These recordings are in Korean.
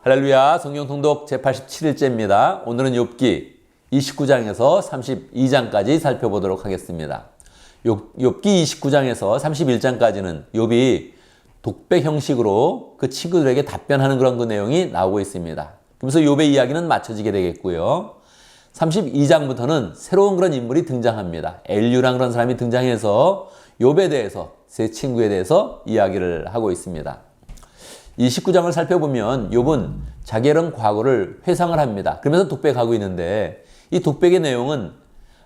할렐루야, 성경 통독 제87일째입니다. 오늘은 욥기 29장에서 32장까지 살펴보도록 하겠습니다. 욥기 29장에서 31장까지는 욥이 독백 형식으로 그 친구들에게 답변하는 그런 그 내용이 나오고 있습니다. 그러면서 욥의 이야기는 맞춰지게 되겠고요. 32장부터는 새로운 그런 인물이 등장합니다. 엘류라는 그런 사람이 등장해서 욥에 대해서, 세 친구에 대해서 이야기를 하고 있습니다. 29장을 살펴보면 욥은 자기의 이런 과거를 회상을 합니다. 그러면서 독백하고 있는데 이 독백의 내용은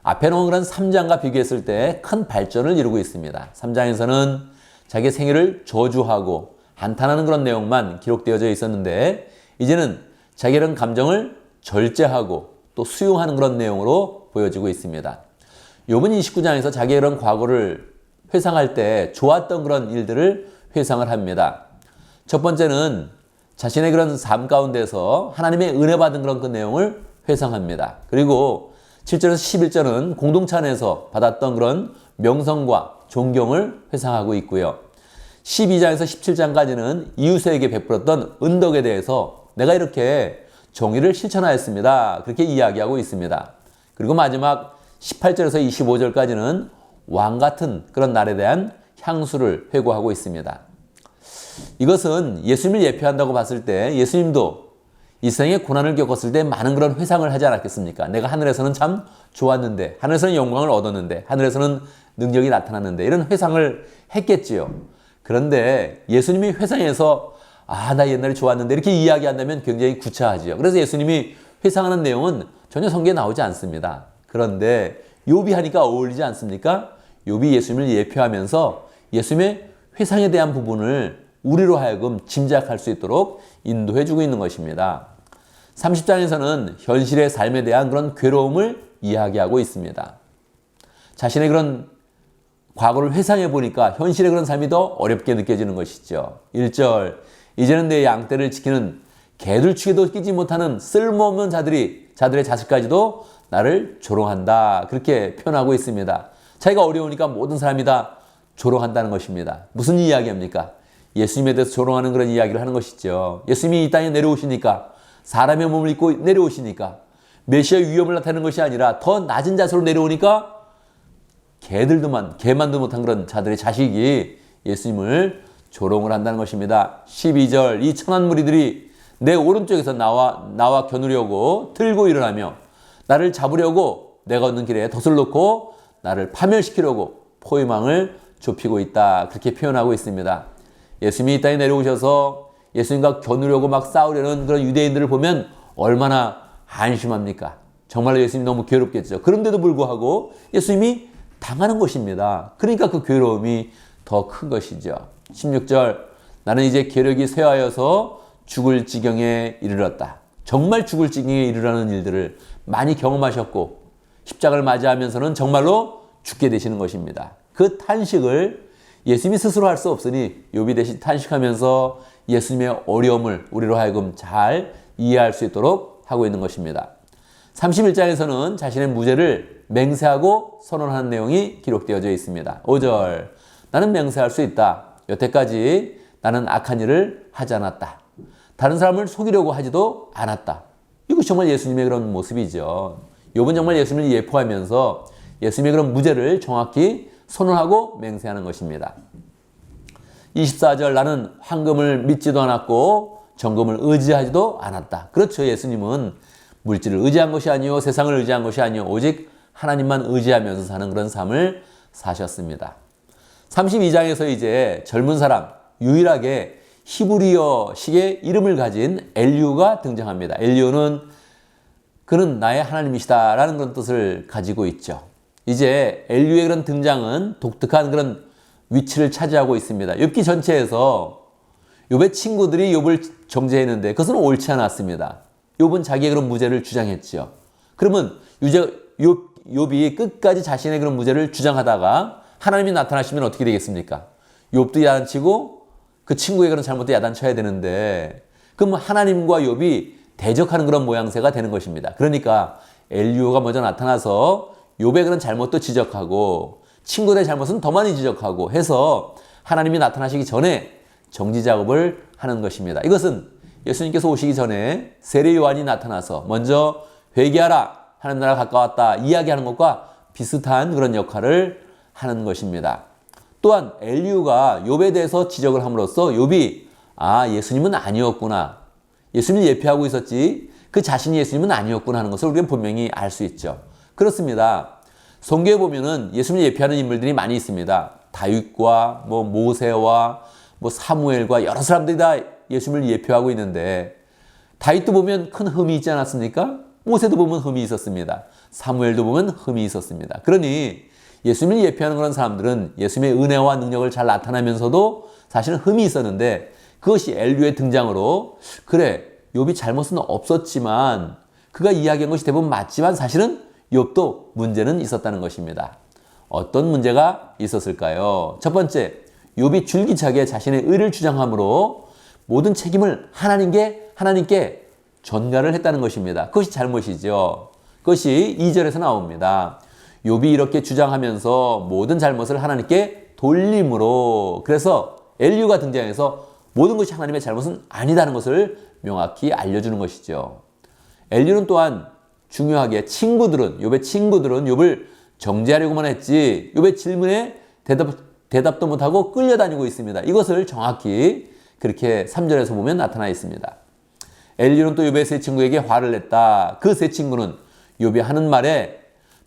앞에 놓은 그런 3장과 비교했을 때 큰 발전을 이루고 있습니다. 3장에서는 자기의 생애를 저주하고 한탄하는 그런 내용만 기록되어져 있었는데 이제는 자기의 이런 감정을 절제하고 또 수용하는 그런 내용으로 보여지고 있습니다. 욥은 29장에서 자기의 이런 과거를 회상할 때 좋았던 그런 일들을 회상을 합니다. 첫 번째는 자신의 그런 삶 가운데서 하나님의 은혜 받은 그런 그 내용을 회상합니다. 그리고 7절에서 11절은 공동체 안에서 받았던 그런 명성과 존경을 회상하고 있고요. 12장에서 17장까지는 이웃에게 베풀었던 은덕에 대해서 내가 이렇게 정의를 실천하였습니다. 그렇게 이야기하고 있습니다. 그리고 마지막 18절에서 25절까지는 왕 같은 그런 날에 대한 향수를 회고하고 있습니다. 이것은 예수님을 예표한다고 봤을 때 예수님도 이 세상에 고난을 겪었을 때 많은 그런 회상을 하지 않았겠습니까? 내가 하늘에서는 참 좋았는데, 하늘에서는 영광을 얻었는데, 하늘에서는 능력이 나타났는데 이런 회상을 했겠지요. 그런데 예수님이 회상해서 나 옛날에 좋았는데 이렇게 이야기한다면 굉장히 구차하지요. 그래서 예수님이 회상하는 내용은 전혀 성경에 나오지 않습니다. 그런데 욥이 하니까 어울리지 않습니까? 욥이 예수님을 예표하면서 예수님의 회상에 대한 부분을 우리로 하여금 짐작할 수 있도록 인도해주고 있는 것입니다. 30장에서는 현실의 삶에 대한 그런 괴로움을 이야기하고 있습니다. 자신의 그런 과거를 회상해 보니까 현실의 그런 삶이 더 어렵게 느껴지는 것이죠. 1절, 이제는 내 양떼를 지키는 개들치기도 끼지 못하는 쓸모없는 자들의 자식까지도 나를 조롱한다. 그렇게 표현하고 있습니다. 자기가 어려우니까 모든 사람이 다 조롱한다는 것입니다. 무슨 이야기입니까? 예수님에 대해서 조롱하는 그런 이야기를 하는 것이죠. 예수님이 이 땅에 내려오시니까, 사람의 몸을 입고 내려오시니까 메시아의 위엄을 나타내는 것이 아니라 더 낮은 자세로 내려오니까 개만도 못한 그런 자들의 자식이 예수님을 조롱을 한다는 것입니다. 12절, 이 천한 무리들이 내 오른쪽에서 나와 겨누려고 들고 일어나며 나를 잡으려고 내가 걷는 길에 덫을 놓고 나를 파멸시키려고 포위망을 좁히고 있다. 그렇게 표현하고 있습니다. 예수님이 이 땅에 내려오셔서 예수님과 겨누려고 막 싸우려는 그런 유대인들을 보면 얼마나 안심합니까? 정말로 예수님이 너무 괴롭겠죠. 그런데도 불구하고 예수님이 당하는 것입니다. 그러니까 그 괴로움이 더 큰 것이죠. 16절, 나는 이제 계력이 쇠하여서 죽을 지경에 이르렀다. 정말 죽을 지경에 이르라는 일들을 많이 경험하셨고 십자가를 맞이하면서는 정말로 죽게 되시는 것입니다. 그 탄식을 예수님이 스스로 할 수 없으니 욥이 대신 탄식하면서 예수님의 어려움을 우리로 하여금 잘 이해할 수 있도록 하고 있는 것입니다. 31장에서는 자신의 무죄를 맹세하고 선언하는 내용이 기록되어져 있습니다. 5절, 나는 맹세할 수 있다. 여태까지 나는 악한 일을 하지 않았다. 다른 사람을 속이려고 하지도 않았다. 이것이 정말 예수님의 그런 모습이죠. 욥은 정말 예수님을 예포하면서 예수님의 그런 무죄를 정확히 선언하고 맹세하는 것입니다. 24절, 나는 황금을 믿지도 않았고 정금을 의지하지도 않았다. 그렇죠. 예수님은 물질을 의지한 것이 아니요 세상을 의지한 것이 아니요 오직 하나님만 의지하면서 사는 그런 삶을 사셨습니다. 32장에서 이제 젊은 사람, 유일하게 히브리어식의 이름을 가진 엘리후가 등장합니다. 엘리후는 그는 나의 하나님이시다라는 그런 뜻을 가지고 있죠. 이제 엘리후의 그런 등장은 독특한 그런 위치를 차지하고 있습니다. 욥기 전체에서 욥의 친구들이 욥을 정죄했는데 그것은 옳지 않았습니다. 욥은 자기의 그런 무죄를 주장했죠. 그러면 욥이 끝까지 자신의 그런 무죄를 주장하다가 하나님이 나타나시면 어떻게 되겠습니까? 욥도 야단치고 그 친구의 그런 잘못도 야단쳐야 되는데 그럼 하나님과 욥이 대적하는 그런 모양새가 되는 것입니다. 그러니까 엘리후가 먼저 나타나서 욥의 그런 잘못도 지적하고 친구들의 잘못은 더 많이 지적하고 해서 하나님이 나타나시기 전에 정지 작업을 하는 것입니다. 이것은 예수님께서 오시기 전에 세례 요한이 나타나서 먼저 회개하라, 하나님 나라 가까웠다 이야기하는 것과 비슷한 그런 역할을 하는 것입니다. 또한 엘리후가 욥에 대해서 지적을 함으로써 욥이 예수님은 아니었구나, 예수님을 예표하고 있었지 그 자신이 예수님은 아니었구나 하는 것을 우리가 분명히 알 수 있죠. 그렇습니다. 성경에 보면은 예수님을 예표하는 인물들이 많이 있습니다. 다윗과 모세와 사무엘과 여러 사람들이 다 예수님을 예표하고 있는데, 다윗도 보면 큰 흠이 있지 않았습니까? 모세도 보면 흠이 있었습니다. 사무엘도 보면 흠이 있었습니다. 그러니 예수님을 예표하는 그런 사람들은 예수님의 은혜와 능력을 잘 나타내면서도 사실은 흠이 있었는데, 그것이 엘리후의 등장으로 그래, 욥이 잘못은 없었지만 그가 이야기한 것이 대부분 맞지만 사실은 욥도 문제는 있었다는 것입니다. 어떤 문제가 있었을까요? 첫 번째, 욥이 줄기차게 자신의 의를 주장함으로 모든 책임을 하나님께 전가를 했다는 것입니다. 그것이 잘못이죠. 그것이 2절에서 나옵니다. 욥이 이렇게 주장하면서 모든 잘못을 하나님께 돌림으로, 그래서 엘리후가 등장해서 모든 것이 하나님의 잘못은 아니다는 것을 명확히 알려주는 것이죠. 엘리후는 또한 중요하게 욥의 친구들은 욥을 정죄하려고만 했지 욥의 질문에 대답도 못하고 끌려다니고 있습니다. 이것을 정확히 그렇게 3절에서 보면 나타나 있습니다. 엘리후는 또 욥의 세 친구에게 화를 냈다. 그 세 친구는 욥이 하는 말에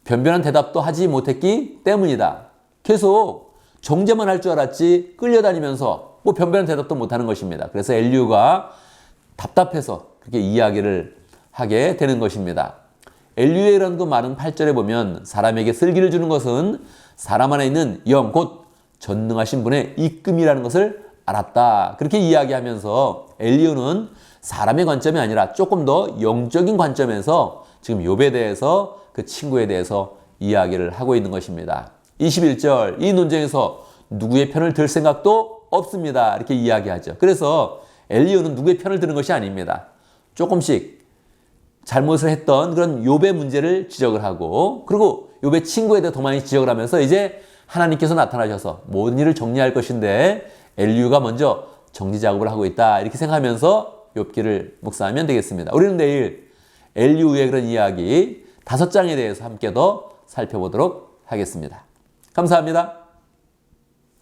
변변한 대답도 하지 못했기 때문이다. 계속 정죄만 할 줄 알았지 끌려다니면서 변변한 대답도 못하는 것입니다. 그래서 엘리후가 답답해서 그렇게 이야기를 하게 되는 것입니다. 엘리후의 이런 그 말은 8절에 보면 사람에게 슬기를 주는 것은 사람 안에 있는 영, 곧 전능하신 분의 입금이라는 것을 알았다. 그렇게 이야기하면서 엘리후는 사람의 관점이 아니라 조금 더 영적인 관점에서 지금 욥에 대해서 그 친구에 대해서 이야기를 하고 있는 것입니다. 21절, 이 논쟁에서 누구의 편을 들 생각도 없습니다. 이렇게 이야기하죠. 그래서 엘리후는 누구의 편을 드는 것이 아닙니다. 조금씩 잘못을 했던 그런 욥의 문제를 지적을 하고, 그리고 욥의 친구에 대해 더 많이 지적을 하면서 이제 하나님께서 나타나셔서 모든 일을 정리할 것인데 엘리후가 먼저 정리 작업을 하고 있다. 이렇게 생각하면서 욥기를 묵상하면 되겠습니다. 우리는 내일 엘리후의 그런 이야기 5장에 대해서 함께 더 살펴보도록 하겠습니다. 감사합니다.